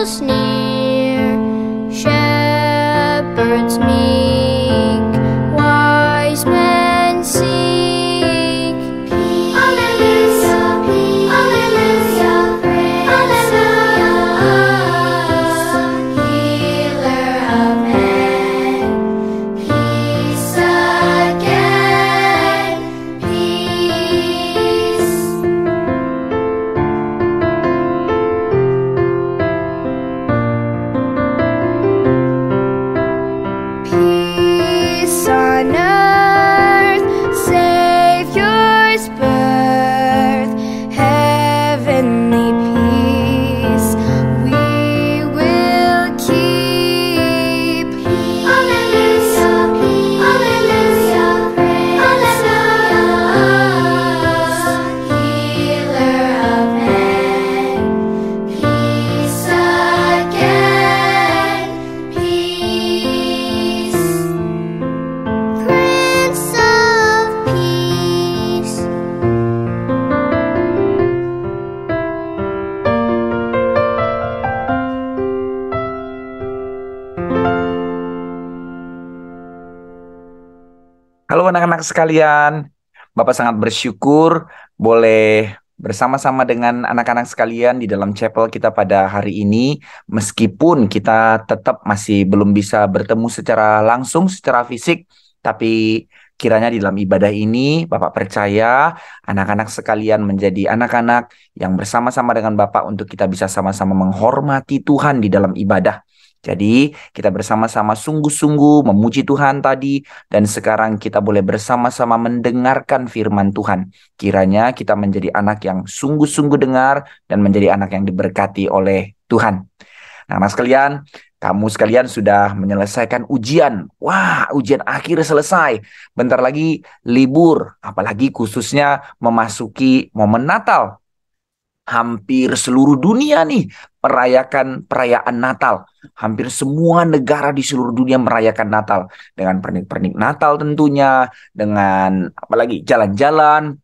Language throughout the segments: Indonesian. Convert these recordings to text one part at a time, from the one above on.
angels near, shepherds meek, wise men sing. Peace, alleluia, peace, alleluia, praise alleluia, healer of men, peace again, peace. Peace on earth, Savior's birth, heavenly peace we will keep. Alleluia, alleluia, praise alleluia, healer of men, peace again, peace. Prince of Peace. Halo anak-anak sekalian, Bapak sangat bersyukur boleh bersama-sama dengan anak-anak sekalian di dalam chapel kita pada hari ini. Meskipun kita tetap masih belum bisa bertemu secara langsung, secara fisik, tapi kiranya di dalam ibadah ini Bapak percaya anak-anak sekalian menjadi anak-anak yang bersama-sama dengan Bapak untuk kita bisa sama-sama menghormati Tuhan di dalam ibadah. Jadi kita bersama-sama sungguh-sungguh memuji Tuhan tadi, dan sekarang kita boleh bersama-sama mendengarkan firman Tuhan. Kiranya kita menjadi anak yang sungguh-sungguh dengar dan menjadi anak yang diberkati oleh Tuhan. Nah, anak sekalian, kamu sekalian sudah menyelesaikan ujian. Wah, ujian akhir selesai. Bentar lagi libur, apalagi khususnya memasuki momen Natal. Hampir seluruh dunia nih merayakan perayaan Natal. Hampir semua negara di seluruh dunia merayakan Natal dengan pernik-pernik Natal tentunya, dengan apalagi jalan-jalan,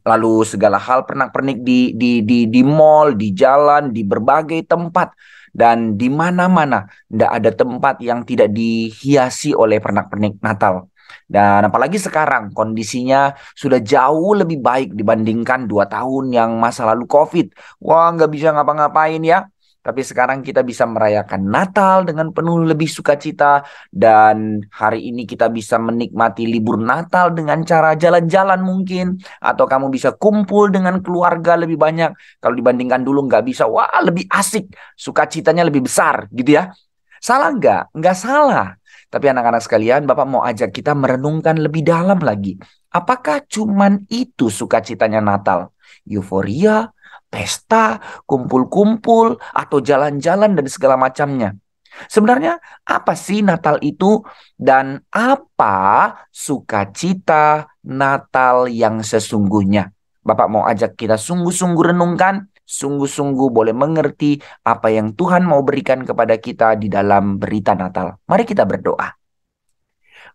lalu segala hal pernak-pernik di mall, di jalan, di berbagai tempat, dan di mana-mana tidak ada tempat yang tidak dihiasi oleh pernak-pernik Natal. Dan apalagi sekarang kondisinya sudah jauh lebih baik dibandingkan 2 tahun yang masa lalu COVID. Wah, nggak bisa ngapa-ngapain ya. Tapi sekarang kita bisa merayakan Natal dengan penuh lebih sukacita. Dan hari ini kita bisa menikmati libur Natal dengan cara jalan-jalan mungkin. Atau kamu bisa kumpul dengan keluarga lebih banyak. Kalau dibandingkan dulu nggak bisa, wah lebih asik. Sukacitanya lebih besar gitu ya. Salah nggak? Nggak salah. Tapi anak-anak sekalian, Bapak mau ajak kita merenungkan lebih dalam lagi. Apakah cuman itu sukacitanya Natal? Euforia, pesta, kumpul-kumpul, atau jalan-jalan dan segala macamnya. Sebenarnya apa sih Natal itu, dan apa sukacita Natal yang sesungguhnya? Bapak mau ajak kita sungguh-sungguh renungkan, sungguh-sungguh boleh mengerti apa yang Tuhan mau berikan kepada kita di dalam berita Natal. Mari kita berdoa.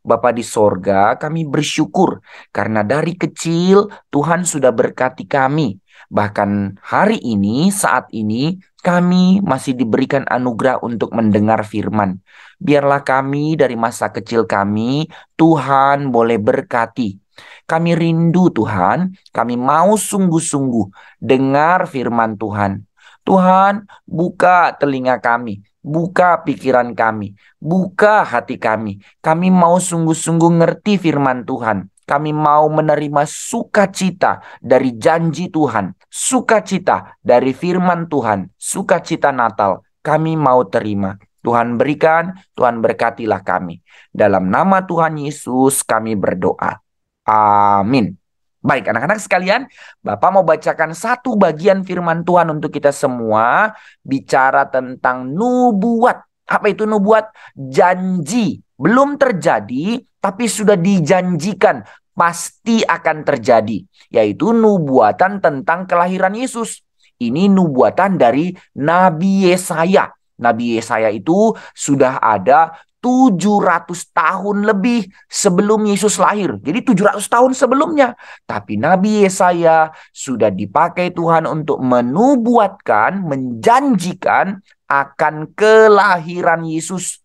Bapa di sorga, kami bersyukur karena dari kecil Tuhan sudah berkati kami. Bahkan hari ini, saat ini, kami masih diberikan anugerah untuk mendengar firman. Biarlah kami dari masa kecil kami, Tuhan boleh berkati. Kami rindu Tuhan, kami mau sungguh-sungguh dengar firman Tuhan. Tuhan, buka telinga kami, buka pikiran kami, buka hati kami. Kami mau sungguh-sungguh ngerti firman Tuhan. Kami mau menerima sukacita dari janji Tuhan, sukacita dari firman Tuhan, sukacita Natal. Kami mau terima. Tuhan berikan, Tuhan berkatilah kami. Dalam nama Tuhan Yesus kami berdoa. Amin. Baik, anak-anak sekalian, Bapak mau bacakan satu bagian firman Tuhan untuk kita semua, bicara tentang nubuat. Apa itu nubuat? Janji. Belum terjadi, tapi sudah dijanjikan. Pasti akan terjadi. Yaitu nubuatan tentang kelahiran Yesus. Ini nubuatan dari Nabi Yesaya. Nabi Yesaya itu sudah ada 700 tahun lebih sebelum Yesus lahir. Jadi 700 tahun sebelumnya. Tapi Nabi Yesaya sudah dipakai Tuhan untuk menubuatkan, menjanjikan akan kelahiran Yesus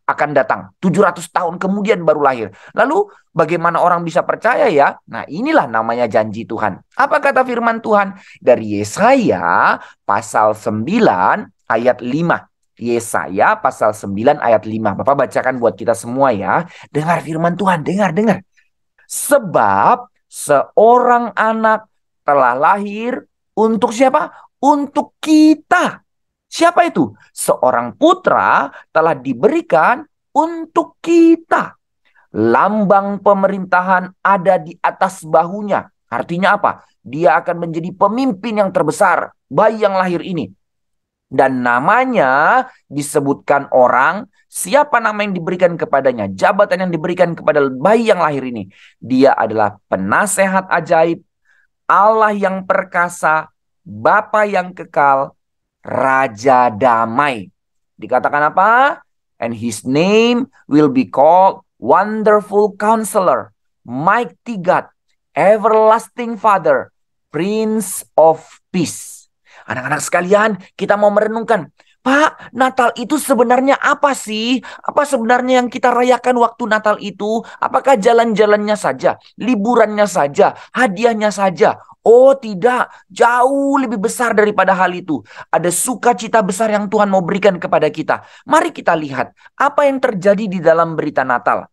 akan datang. 700 tahun kemudian baru lahir. Lalu bagaimana orang bisa percaya ya? Nah, inilah namanya janji Tuhan. Apa kata firman Tuhan? Dari Yesaya pasal 9 ayat 5. Yesaya pasal 9 ayat 5. Bapak bacakan buat kita semua ya. Dengar firman Tuhan, dengar. Sebab seorang anak telah lahir untuk siapa? Untuk kita. Siapa itu? Seorang putra telah diberikan untuk kita. Lambang pemerintahan ada di atas bahunya. Artinya apa? Dia akan menjadi pemimpin yang terbesar. Bayi yang lahir ini. Dan namanya disebutkan orang, siapa nama yang diberikan kepadanya, jabatan yang diberikan kepada bayi yang lahir ini. Dia adalah penasehat ajaib, Allah yang perkasa, Bapa yang kekal, Raja damai. Dikatakan apa? And his name will be called Wonderful Counselor, Mighty God, Everlasting Father, Prince of Peace. Anak-anak sekalian, kita mau merenungkan, Pak, Natal itu sebenarnya apa sih? Apa sebenarnya yang kita rayakan waktu Natal itu? Apakah jalan-jalannya saja, liburannya saja, hadiahnya saja? Oh tidak, jauh lebih besar daripada hal itu. Ada sukacita besar yang Tuhan mau berikan kepada kita. Mari kita lihat apa yang terjadi di dalam berita Natal.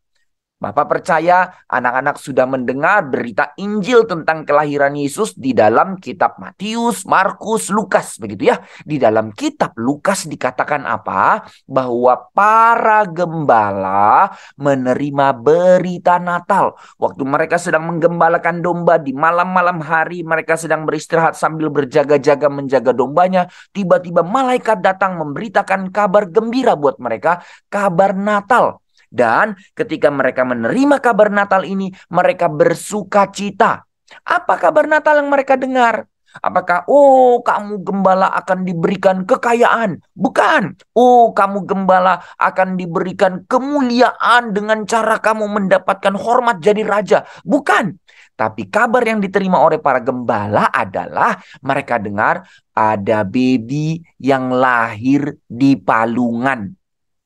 Bapak percaya anak-anak sudah mendengar berita Injil tentang kelahiran Yesus di dalam kitab Matius, Markus, Lukas, begitu ya. Di dalam kitab Lukas dikatakan apa? Bahwa para gembala menerima berita Natal. Waktu mereka sedang menggembalakan domba di malam-malam hari, mereka sedang beristirahat sambil berjaga-jaga menjaga dombanya. Tiba-tiba malaikat datang memberitakan kabar gembira buat mereka, kabar Natal. Dan ketika mereka menerima kabar Natal ini, mereka bersuka cita. Apa kabar Natal yang mereka dengar? Apakah, oh kamu gembala akan diberikan kekayaan? Bukan. Oh kamu gembala akan diberikan kemuliaan dengan cara kamu mendapatkan hormat jadi raja? Bukan. Tapi kabar yang diterima oleh para gembala adalah mereka dengar ada baby yang lahir di palungan.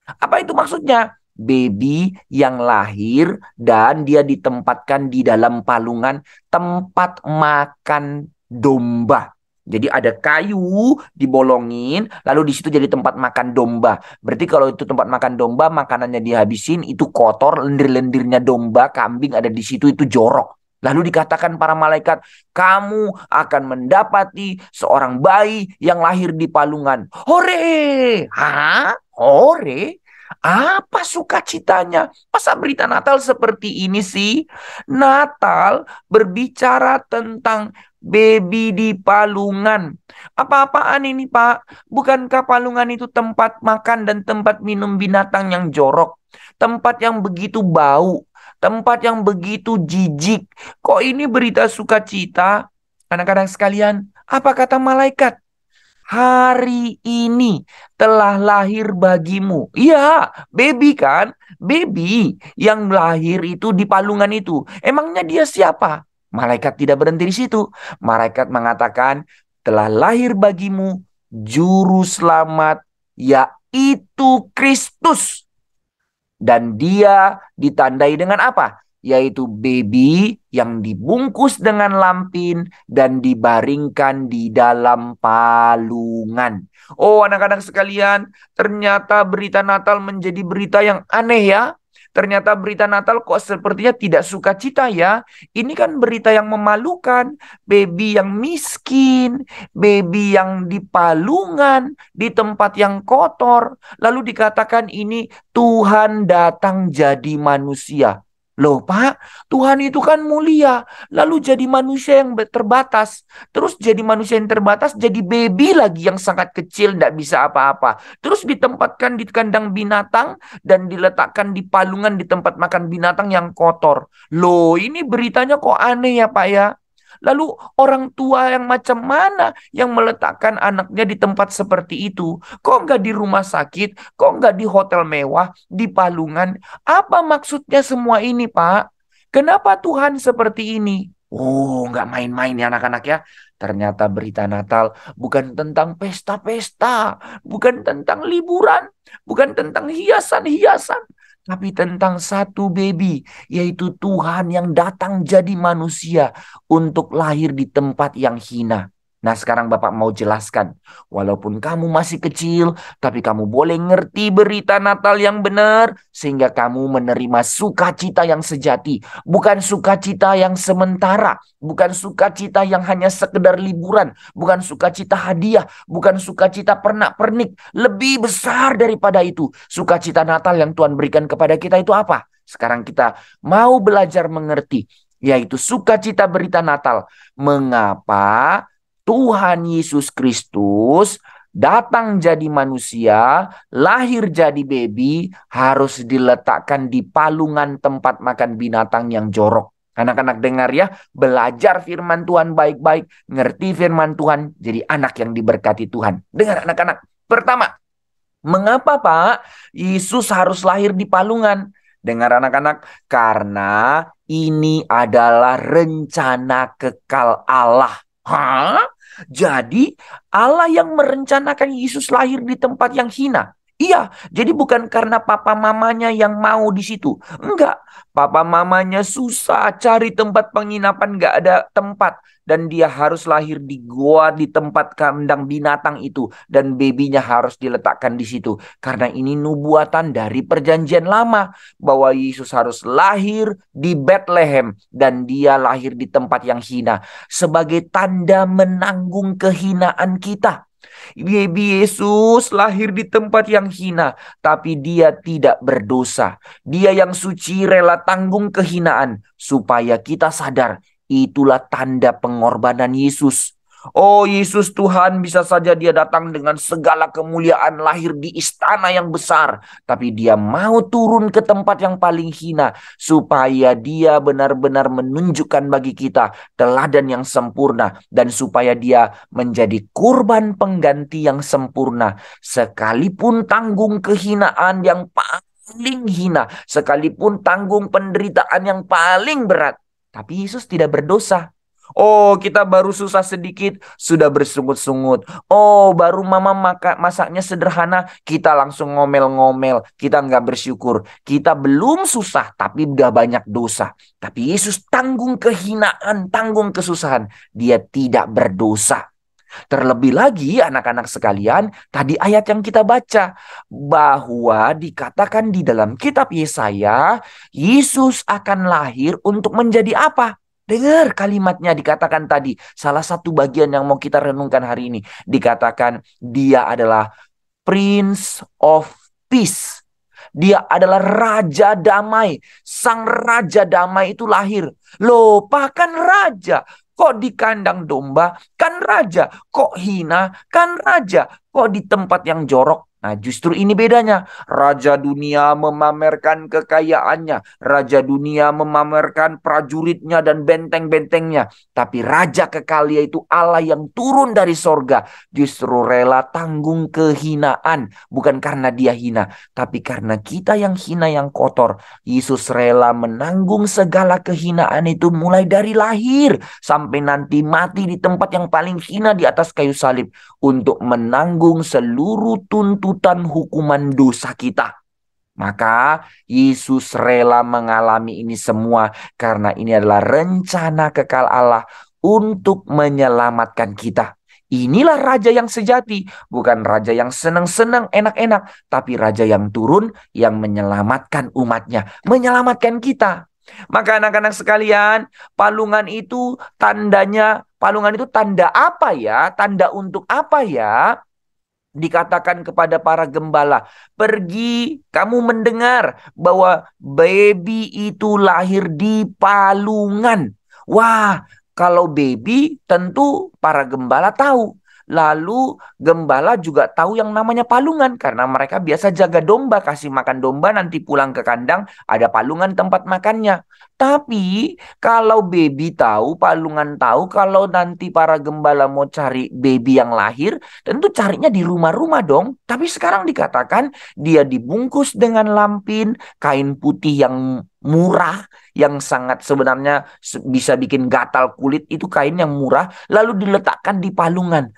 Apa itu maksudnya? Baby yang lahir dan dia ditempatkan di dalam palungan tempat makan domba. Jadi ada kayu dibolongin, lalu di situ jadi tempat makan domba. Berarti kalau itu tempat makan domba, makanannya dihabisin, itu kotor, lendir-lendirnya domba, kambing ada di situ, itu jorok. Lalu dikatakan para malaikat, kamu akan mendapati seorang bayi yang lahir di palungan. Hore! Hah? Hore? Apa sukacitanya? Masa berita Natal seperti ini sih? Natal berbicara tentang baby di palungan. Apa-apaan ini, Pak? Bukankah palungan itu tempat makan dan tempat minum binatang yang jorok? Tempat yang begitu bau, tempat yang begitu jijik. Kok ini berita sukacita? Anak-anak sekalian, apa kata malaikat? Hari ini telah lahir bagimu. Iya, baby kan? Baby yang lahir itu di palungan itu. Emangnya dia siapa? Malaikat tidak berhenti di situ. Malaikat mengatakan, telah lahir bagimu juru selamat, yaitu Kristus. Dan dia ditandai dengan apa? Yaitu baby yang dibungkus dengan lampin dan dibaringkan di dalam palungan. Oh, anak-anak sekalian, ternyata berita Natal menjadi berita yang aneh ya. Ternyata berita Natal kok sepertinya tidak sukacita ya. Ini kan berita yang memalukan. Baby yang miskin, baby yang di palungan, di tempat yang kotor. Lalu dikatakan ini Tuhan datang jadi manusia. Loh Pak, Tuhan itu kan mulia. Lalu jadi manusia yang terbatas. Terus jadi manusia yang terbatas, jadi baby lagi yang sangat kecil, tidak bisa apa-apa. Terus ditempatkan di kandang binatang dan diletakkan di palungan di tempat makan binatang yang kotor. Loh ini beritanya kok aneh ya Pak ya. Lalu orang tua yang macam mana yang meletakkan anaknya di tempat seperti itu? Kok nggak di rumah sakit? Kok nggak di hotel mewah? Di palungan? Apa maksudnya semua ini, Pak? Kenapa Tuhan seperti ini? Oh, nggak main-main ya anak-anak ya. Ternyata berita Natal bukan tentang pesta-pesta, bukan tentang liburan, bukan tentang hiasan-hiasan, tapi tentang satu baby, yaitu Tuhan yang datang jadi manusia untuk lahir di tempat yang hina. Nah, sekarang Bapak mau jelaskan, walaupun kamu masih kecil, tapi kamu boleh ngerti berita Natal yang benar, sehingga kamu menerima sukacita yang sejati, bukan sukacita yang sementara, bukan sukacita yang hanya sekedar liburan, bukan sukacita hadiah, bukan sukacita pernak-pernik. Lebih besar daripada itu, sukacita Natal yang Tuhan berikan kepada kita itu apa? Sekarang kita mau belajar mengerti, yaitu sukacita berita Natal. Mengapa Tuhan Yesus Kristus datang jadi manusia, lahir jadi baby, harus diletakkan di palungan tempat makan binatang yang jorok. Anak-anak dengar ya, belajar firman Tuhan baik-baik, ngerti firman Tuhan, jadi anak yang diberkati Tuhan. Dengar anak-anak. Pertama, mengapa Pak Yesus harus lahir di palungan? Dengar anak-anak, karena ini adalah rencana kekal Allah. Hah? Jadi Allah yang merencanakan Yesus lahir di tempat yang hina. Iya, jadi bukan karena papa mamanya yang mau di situ. Enggak, papa mamanya susah cari tempat penginapan, enggak ada tempat. Dan dia harus lahir di goa di tempat kandang binatang itu. Dan babynya harus diletakkan di situ. Karena ini nubuatan dari perjanjian lama. Bahwa Yesus harus lahir di Bethlehem. Dan dia lahir di tempat yang hina. Sebagai tanda menanggung kehinaan kita. Baby Yesus lahir di tempat yang hina, tapi dia tidak berdosa. Dia yang suci rela tanggung kehinaan, supaya kita sadar itulah tanda pengorbanan Yesus. Oh Yesus Tuhan, bisa saja dia datang dengan segala kemuliaan, lahir di istana yang besar. Tapi dia mau turun ke tempat yang paling hina, supaya dia benar-benar menunjukkan bagi kita teladan yang sempurna. Dan supaya dia menjadi kurban pengganti yang sempurna. Sekalipun tanggung kehinaan yang paling hina, sekalipun tanggung penderitaan yang paling berat, tapi Yesus tidak berdosa. Oh, kita baru susah sedikit, sudah bersungut-sungut. Oh, baru mama masaknya sederhana, kita langsung ngomel-ngomel. Kita nggak bersyukur. Kita belum susah, tapi udah banyak dosa. Tapi Yesus tanggung kehinaan, tanggung kesusahan. Dia tidak berdosa. Terlebih lagi anak-anak sekalian, tadi ayat yang kita baca, bahwa dikatakan di dalam kitab Yesaya, Yesus akan lahir untuk menjadi apa? Dengar kalimatnya dikatakan tadi, salah satu bagian yang mau kita renungkan hari ini. Dikatakan dia adalah Prince of Peace. Dia adalah Raja Damai. Sang Raja Damai itu lahir. Loh, bahkan Raja. Kok di kandang domba? Kan Raja. Kok hina? Kan Raja. Kok di tempat yang jorok? Nah, justru ini bedanya. Raja dunia memamerkan kekayaannya. Raja dunia memamerkan prajuritnya dan benteng-bentengnya. Tapi Raja kekal, yaitu Allah yang turun dari sorga, justru rela tanggung kehinaan. Bukan karena dia hina, tapi karena kita yang hina, yang kotor. Yesus rela menanggung segala kehinaan itu mulai dari lahir sampai nanti mati di tempat yang paling hina di atas kayu salib. Untuk menanggung seluruh tuntutan hukuman dosa kita. Maka Yesus rela mengalami ini semua karena ini adalah rencana kekal Allah untuk menyelamatkan kita. Inilah raja yang sejati, bukan raja yang senang-senang, enak-enak, tapi raja yang turun, yang menyelamatkan umatnya, menyelamatkan kita. Maka anak-anak sekalian, palungan itu tanda apa ya? Tanda untuk apa ya? Dikatakan kepada para gembala, pergi kamu mendengar bahwa baby itu lahir di palungan. Wah, kalau baby tentu para gembala tahu. Lalu gembala juga tahu yang namanya palungan karena mereka biasa jaga domba, kasih makan domba, nanti pulang ke kandang ada palungan tempat makannya. Tapi kalau baby tahu, palungan tahu, kalau nanti para gembala mau cari baby yang lahir, tentu carinya di rumah-rumah dong. Tapi sekarang dikatakan dia dibungkus dengan lampin, kain putih yang murah, yang sangat sebenarnya bisa bikin gatal kulit, itu kain yang murah, lalu diletakkan di palungan.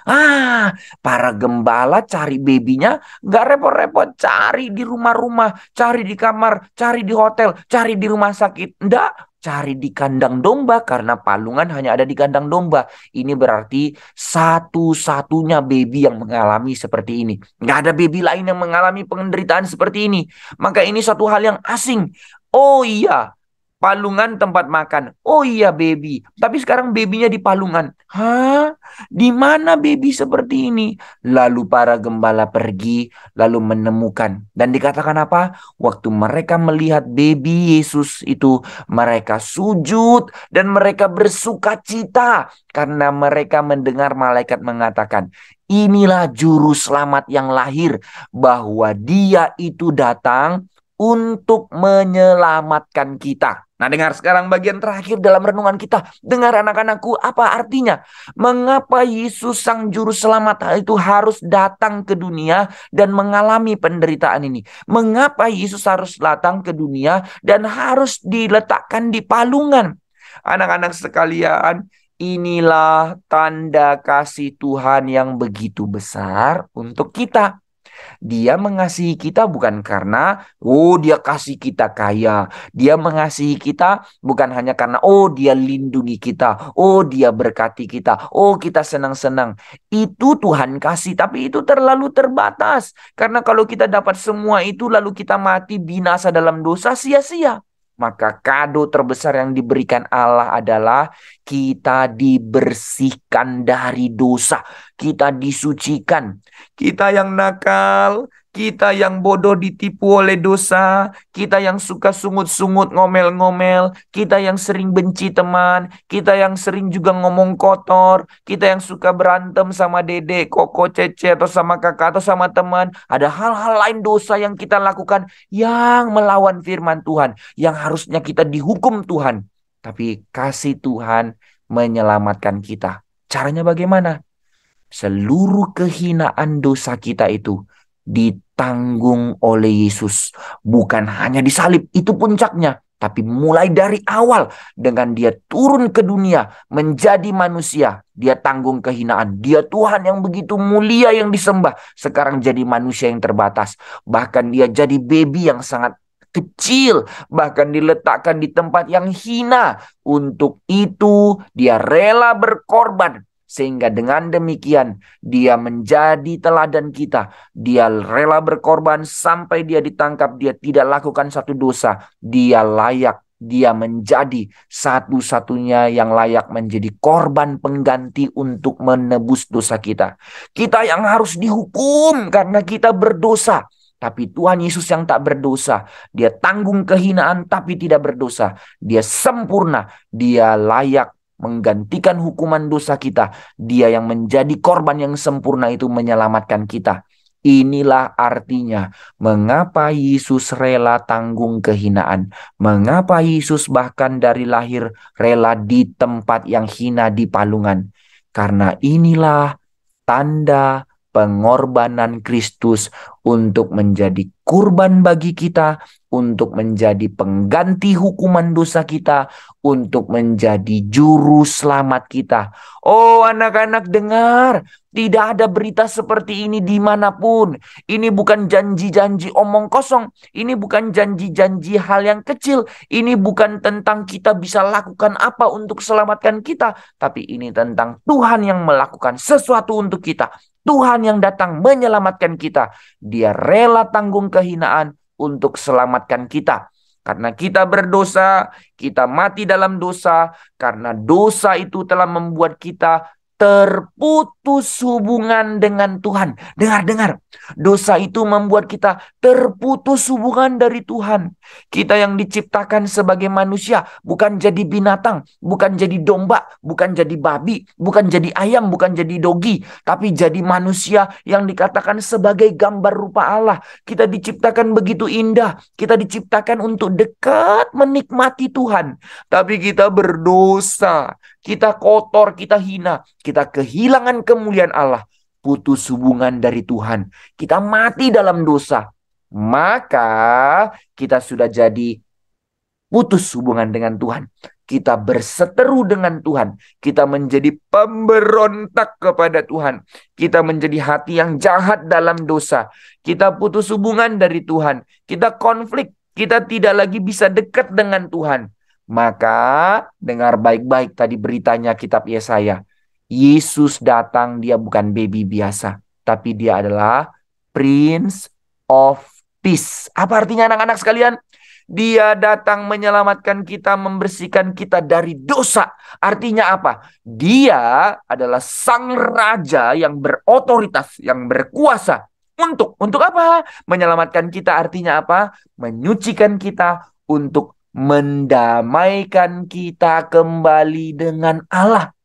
Para gembala cari babynya nggak repot-repot, cari di rumah-rumah, cari di kamar, cari di hotel, cari di rumah sakit. Nggak, cari di kandang domba karena palungan hanya ada di kandang domba. Ini berarti satu-satunya baby yang mengalami seperti ini. Nggak ada baby lain yang mengalami penderitaan seperti ini. Maka ini satu hal yang asing. Oh iya, palungan tempat makan. Oh iya, baby. Tapi sekarang babynya di palungan. Hah? Di mana baby seperti ini? Lalu para gembala pergi, lalu menemukan. Dan dikatakan apa? Waktu mereka melihat baby Yesus itu, mereka sujud dan mereka bersuka cita. Karena mereka mendengar malaikat mengatakan, inilah juru selamat yang lahir. Bahwa dia itu datang untuk menyelamatkan kita. Nah, dengar sekarang bagian terakhir dalam renungan kita. Dengar anak-anakku, apa artinya? Mengapa Yesus Sang Juru Selamat itu harus datang ke dunia dan mengalami penderitaan ini? Mengapa Yesus harus datang ke dunia dan harus diletakkan di palungan? Anak-anak sekalian, inilah tanda kasih Tuhan yang begitu besar untuk kita. Dia mengasihi kita bukan karena, oh dia kasih kita kaya. Dia mengasihi kita bukan hanya karena, oh dia lindungi kita. Oh dia berkati kita. Oh kita senang-senang. Itu Tuhan kasih, tapi itu terlalu terbatas. Karena kalau kita dapat semua itu lalu kita mati binasa dalam dosa, sia-sia. Maka kado terbesar yang diberikan Allah adalah kita dibersihkan dari dosa. Kita disucikan. Kita yang nakal, kita yang bodoh ditipu oleh dosa, kita yang suka sungut-sungut ngomel-ngomel, kita yang sering benci teman, kita yang sering juga ngomong kotor, kita yang suka berantem sama dedek, koko, cece, atau sama kakak, atau sama teman. Ada hal-hal lain dosa yang kita lakukan yang melawan firman Tuhan, yang harusnya kita dihukum Tuhan. Tapi kasih Tuhan menyelamatkan kita. Caranya bagaimana? Seluruh kehinaan dosa kita itu ditanggung oleh Yesus. Bukan hanya disalib, itu puncaknya. Tapi mulai dari awal dengan dia turun ke dunia menjadi manusia. Dia tanggung kehinaan. Dia Tuhan yang begitu mulia yang disembah. Sekarang jadi manusia yang terbatas. Bahkan dia jadi baby yang sangat kecil. Bahkan diletakkan di tempat yang hina. Untuk itu dia rela berkorban. Sehingga dengan demikian dia menjadi teladan kita. Dia rela berkorban sampai dia ditangkap. Dia tidak lakukan satu dosa. Dia layak. Dia menjadi satu-satunya yang layak menjadi korban pengganti untuk menebus dosa kita. Kita yang harus dihukum karena kita berdosa. Tapi Tuhan Yesus yang tak berdosa. Dia tanggung kehinaan tapi tidak berdosa. Dia sempurna. Dia layak menggantikan hukuman dosa kita. Dia yang menjadi korban yang sempurna itu menyelamatkan kita. Inilah artinya mengapa Yesus rela tanggung kehinaan. Mengapa Yesus bahkan dari lahir rela di tempat yang hina di palungan. Karena inilah tanda pengorbanan Kristus untuk menjadi kurban bagi kita, untuk menjadi pengganti hukuman dosa kita, untuk menjadi juru selamat kita. Oh anak-anak dengar, tidak ada berita seperti ini dimanapun. Ini bukan janji-janji omong kosong. Ini bukan janji-janji hal yang kecil. Ini bukan tentang kita bisa lakukan apa untuk selamatkan kita. Tapi ini tentang Tuhan yang melakukan sesuatu untuk kita. Tuhan yang datang menyelamatkan kita. Dia rela tanggung kehinaan untuk selamatkan kita. Karena kita berdosa, kita mati dalam dosa. Karena dosa itu telah membuat kita terputus hubungan dengan Tuhan. Dengar. Dosa itu membuat kita terputus hubungan dari Tuhan. Kita yang diciptakan sebagai manusia, bukan jadi binatang, bukan jadi domba, bukan jadi babi, bukan jadi ayam, bukan jadi dogi, tapi jadi manusia yang dikatakan sebagai gambar rupa Allah. Kita diciptakan begitu indah. Kita diciptakan untuk dekat menikmati Tuhan. Tapi kita berdosa. Kita kotor, kita hina, kita kehilangan kemuliaan Allah, putus hubungan dari Tuhan, kita mati dalam dosa, maka kita sudah jadi putus hubungan dengan Tuhan. Kita berseteru dengan Tuhan, kita menjadi pemberontak kepada Tuhan, kita menjadi hati yang jahat dalam dosa, kita putus hubungan dari Tuhan, kita konflik, kita tidak lagi bisa dekat dengan Tuhan. Maka dengar baik-baik tadi beritanya kitab Yesaya. Yesus datang, dia bukan baby biasa, tapi dia adalah Prince of Peace. Apa artinya anak-anak sekalian? Dia datang menyelamatkan kita, membersihkan kita dari dosa. Artinya apa? Dia adalah sang raja yang berotoritas, yang berkuasa. Untuk apa? Menyelamatkan kita artinya apa? Menyucikan kita untuk mendamaikan kita kembali dengan Allah.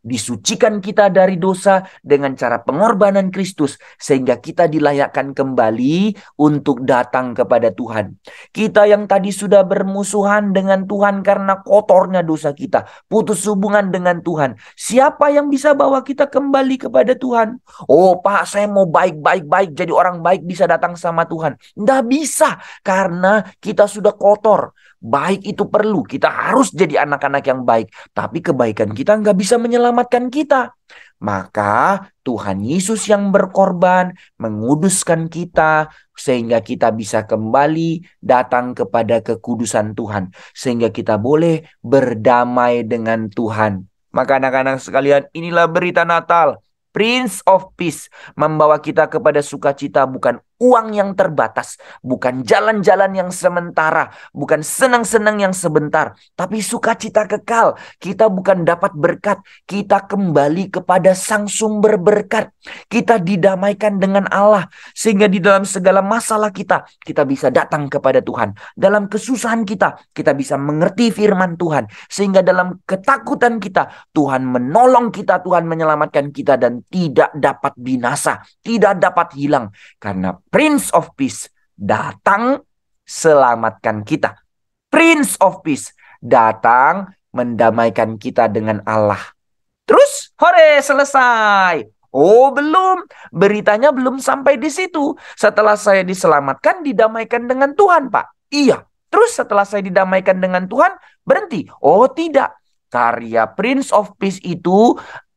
Disucikan kita dari dosa dengan cara pengorbanan Kristus, sehingga kita dilayakkan kembali untuk datang kepada Tuhan. Kita yang tadi sudah bermusuhan dengan Tuhan karena kotornya dosa kita, putus hubungan dengan Tuhan, siapa yang bisa bawa kita kembali kepada Tuhan? Oh Pak, saya mau baik-baik jadi orang baik bisa datang sama Tuhan. Nggak bisa, karena kita sudah kotor. Baik itu perlu, kita harus jadi anak-anak yang baik, tapi kebaikan kita nggak bisa menyelamatkan kita. Maka Tuhan Yesus yang berkorban menguduskan kita sehingga kita bisa kembali datang kepada kekudusan Tuhan, sehingga kita boleh berdamai dengan Tuhan. Maka anak-anak sekalian, inilah berita Natal. Prince of Peace membawa kita kepada sukacita, bukan uang yang terbatas, bukan jalan-jalan yang sementara, bukan senang-senang yang sebentar, tapi sukacita kekal. Kita bukan dapat berkat, kita kembali kepada sang sumber berkat. Kita didamaikan dengan Allah, sehingga di dalam segala masalah kita bisa datang kepada Tuhan. Dalam kesusahan kita bisa mengerti firman Tuhan, sehingga dalam ketakutan kita, Tuhan menolong kita, Tuhan menyelamatkan kita, dan tidak dapat binasa, tidak dapat hilang, karena Prince of Peace datang selamatkan kita. Prince of Peace datang mendamaikan kita dengan Allah. Terus, hore, selesai. Oh, belum. Beritanya belum sampai di situ. Setelah saya diselamatkan, didamaikan dengan Tuhan, Pak. Iya. Terus setelah saya didamaikan dengan Tuhan, berhenti. Oh, tidak. Karya Prince of Peace itu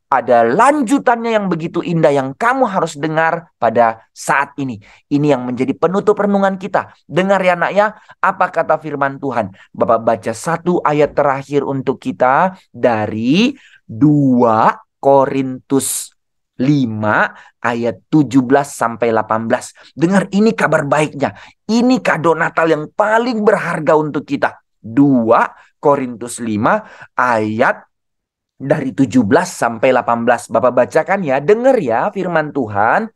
ada lanjutannya yang begitu indah yang kamu harus dengar pada saat ini. Ini yang menjadi penutup renungan kita. Dengar ya nak ya, apa kata firman Tuhan. Bapak baca satu ayat terakhir untuk kita dari 2 Korintus 5 ayat 17 sampai 18. Dengar, ini kabar baiknya. Ini kado Natal yang paling berharga untuk kita. 2 Korintus 5 ayat dari 17 sampai 18. Bapak bacakan ya, dengar ya firman Tuhan.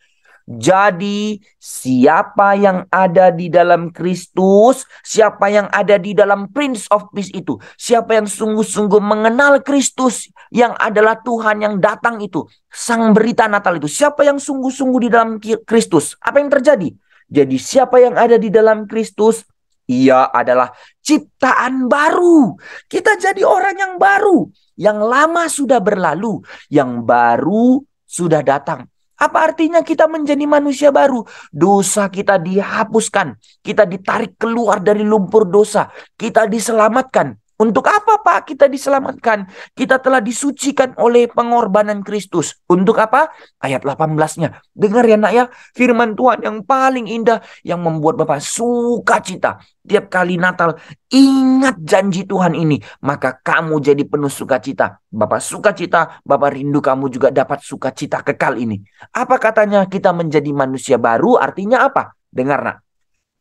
Jadi siapa yang ada di dalam Kristus, siapa yang ada di dalam Prince of Peace itu, siapa yang sungguh-sungguh mengenal Kristus yang adalah Tuhan yang datang itu, sang berita Natal itu, siapa yang sungguh-sungguh di dalam Kristus, apa yang terjadi? Jadi siapa yang ada di dalam Kristus, ia adalah ciptaan baru. Kita jadi orang yang baru. Yang lama sudah berlalu, yang baru sudah datang. Apa artinya kita menjadi manusia baru? Dosa kita dihapuskan, kita ditarik keluar dari lumpur dosa, kita diselamatkan. Untuk apa Pak kita diselamatkan? Kita telah disucikan oleh pengorbanan Kristus. Untuk apa? Ayat 18-nya. Dengar ya nak ya, firman Tuhan yang paling indah, yang membuat Bapak sukacita. Tiap kali Natal, ingat janji Tuhan ini, maka kamu jadi penuh sukacita. Bapak sukacita, Bapak rindu kamu juga dapat sukacita kekal ini. Apa katanya kita menjadi manusia baru? Artinya apa? Dengar nak.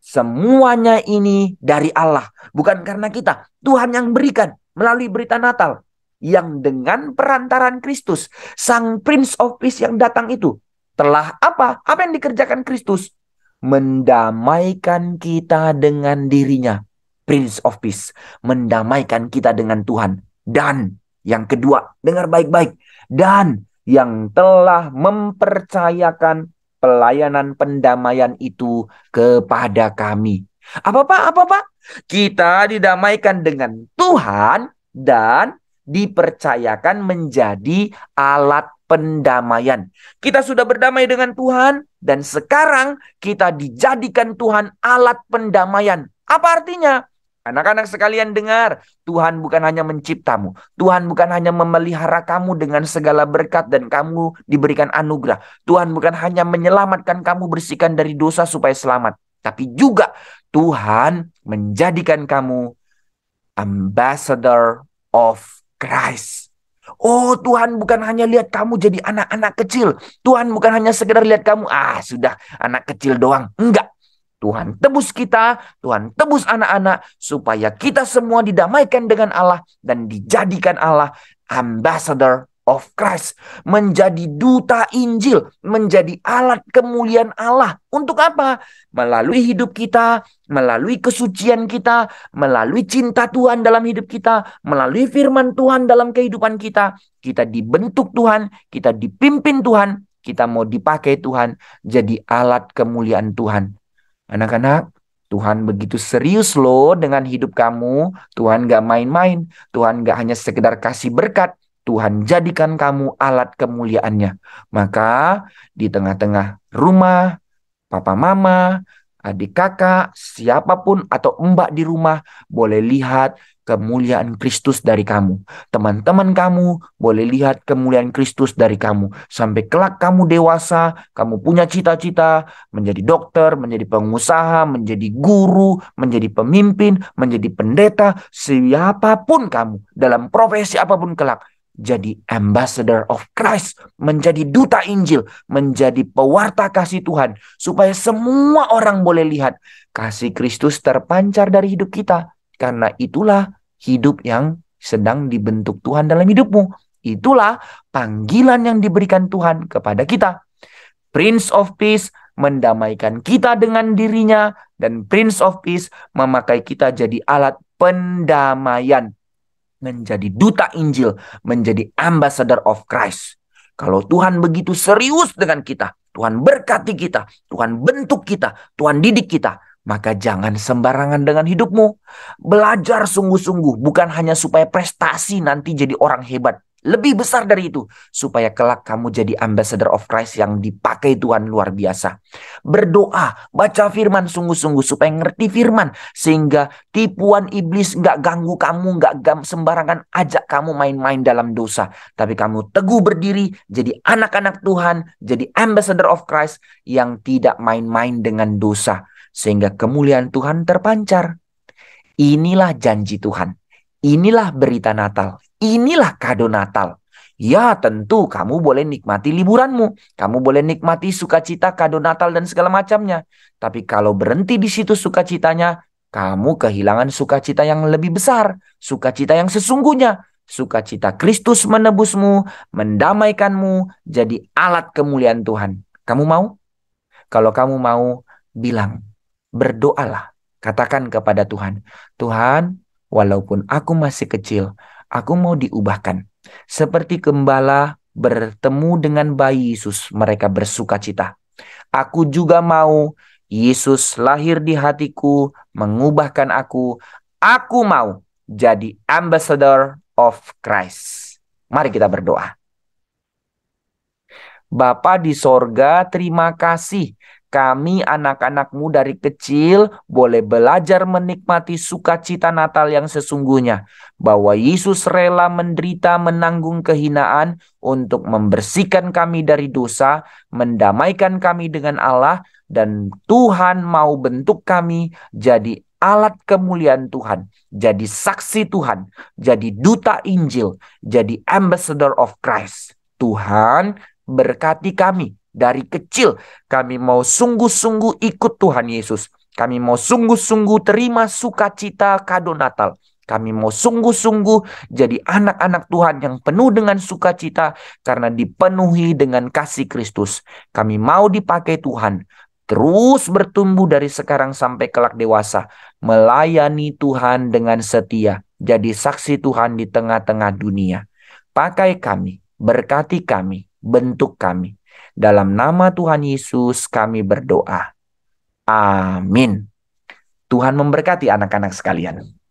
Semuanya ini dari Allah, bukan karena kita. Tuhan yang berikan melalui berita Natal. yang dengan perantaran Kristus, Sang Prince of Peace yang datang itu, telah apa? Apa yang dikerjakan Kristus? Mendamaikan kita dengan dirinya. Prince of Peace. Mendamaikan kita dengan Tuhan. Dan yang kedua, dengar baik-baik. Dan yang telah mempercayakan pelayanan pendamaian itu kepada kami. Apa Pak? Apa Pak? Kita didamaikan dengan Tuhan dan dipercayakan menjadi alat pendamaian. Kita sudah berdamai dengan Tuhan dan sekarang kita dijadikan Tuhan alat pendamaian. Apa artinya? Anak-anak sekalian dengar, Tuhan bukan hanya menciptamu. Tuhan bukan hanya memelihara kamu dengan segala berkat dan kamu diberikan anugerah. Tuhan bukan hanya menyelamatkan kamu bersihkan dari dosa supaya selamat. Tapi juga Tuhan menjadikan kamu ambassador of Christ. Oh, Tuhan bukan hanya lihat kamu jadi anak-anak kecil. Tuhan bukan hanya sekedar lihat kamu, sudah anak kecil doang. Enggak. Tuhan tebus kita, Tuhan tebus anak-anak, supaya kita semua didamaikan dengan Allah dan dijadikan Allah ambassador of Christ. Menjadi duta Injil, menjadi alat kemuliaan Allah. Untuk apa? Melalui hidup kita, melalui kesucian kita, melalui cinta Tuhan dalam hidup kita, melalui firman Tuhan dalam kehidupan kita. Kita dibentuk Tuhan, kita dipimpin Tuhan, kita mau dipakai Tuhan jadi alat kemuliaan Tuhan. Anak-anak, Tuhan begitu serius loh dengan hidup kamu. Tuhan gak main-main. Tuhan gak hanya sekedar kasih berkat. Tuhan jadikan kamu alat kemuliaannya. Maka di tengah-tengah rumah, papa mama, adik kakak, siapapun atau mbak di rumah boleh lihat kemuliaan Kristus dari kamu. Teman-teman kamu boleh lihat kemuliaan Kristus dari kamu. Sampai kelak kamu dewasa, kamu punya cita-cita menjadi dokter, menjadi pengusaha, menjadi guru, menjadi pemimpin, menjadi pendeta, siapapun kamu dalam profesi apapun kelak. Jadi ambassador of Christ, menjadi duta Injil, menjadi pewarta kasih Tuhan, supaya semua orang boleh lihat kasih Kristus terpancar dari hidup kita. Karena itulah hidup yang sedang dibentuk Tuhan dalam hidupmu. Itulah panggilan yang diberikan Tuhan kepada kita. Prince of Peace mendamaikan kita dengan dirinya, dan Prince of Peace memakai kita jadi alat pendamaian. Menjadi duta Injil, menjadi ambassador of Christ. Kalau Tuhan begitu serius dengan kita, Tuhan berkati kita, Tuhan bentuk kita, Tuhan didik kita, maka jangan sembarangan dengan hidupmu. Belajar sungguh-sungguh, bukan hanya supaya prestasi nanti jadi orang hebat. Lebih besar dari itu, supaya kelak kamu jadi ambassador of Christ yang dipakai Tuhan luar biasa. Berdoa, baca firman sungguh-sungguh supaya ngerti firman, sehingga tipuan iblis gak ganggu kamu, gak sembarangan ajak kamu main-main dalam dosa. Tapi kamu teguh berdiri, jadi anak-anak Tuhan, jadi ambassador of Christ yang tidak main-main dengan dosa. Sehingga kemuliaan Tuhan terpancar. Inilah janji Tuhan. Inilah berita Natal. Inilah kado Natal. Ya, tentu kamu boleh nikmati liburanmu. Kamu boleh nikmati sukacita, kado Natal dan segala macamnya. Tapi kalau berhenti di situ sukacitanya, kamu kehilangan sukacita yang lebih besar. Sukacita yang sesungguhnya. Sukacita Kristus menebusmu, mendamaikanmu, jadi alat kemuliaan Tuhan. Kamu mau? Kalau kamu mau, bilang, berdoalah. Katakan kepada Tuhan, Tuhan, walaupun aku masih kecil, aku mau diubahkan. Seperti gembala bertemu dengan bayi Yesus, mereka bersukacita. Aku juga mau Yesus lahir di hatiku, mengubahkan aku. Aku mau jadi ambassador of Christ. Mari kita berdoa. Bapa di sorga, terima kasih. Kami anak-anak-Mu dari kecil boleh belajar menikmati sukacita Natal yang sesungguhnya. Bahwa Yesus rela menderita menanggung kehinaan untuk membersihkan kami dari dosa, mendamaikan kami dengan Allah, dan Tuhan mau bentuk kami jadi alat kemuliaan Tuhan, jadi saksi Tuhan, jadi duta Injil, jadi ambassador of Christ. Tuhan berkati kami. Dari kecil kami mau sungguh-sungguh ikut Tuhan Yesus. Kami mau sungguh-sungguh terima sukacita kado Natal. Kami mau sungguh-sungguh jadi anak-anak Tuhan yang penuh dengan sukacita karena dipenuhi dengan kasih Kristus. Kami mau dipakai Tuhan, terus bertumbuh dari sekarang sampai kelak dewasa, melayani Tuhan dengan setia, jadi saksi Tuhan di tengah-tengah dunia. Pakai kami, berkati kami, bentuk kami. Dalam nama Tuhan Yesus kami berdoa. Amin. Tuhan memberkati anak-anak sekalian.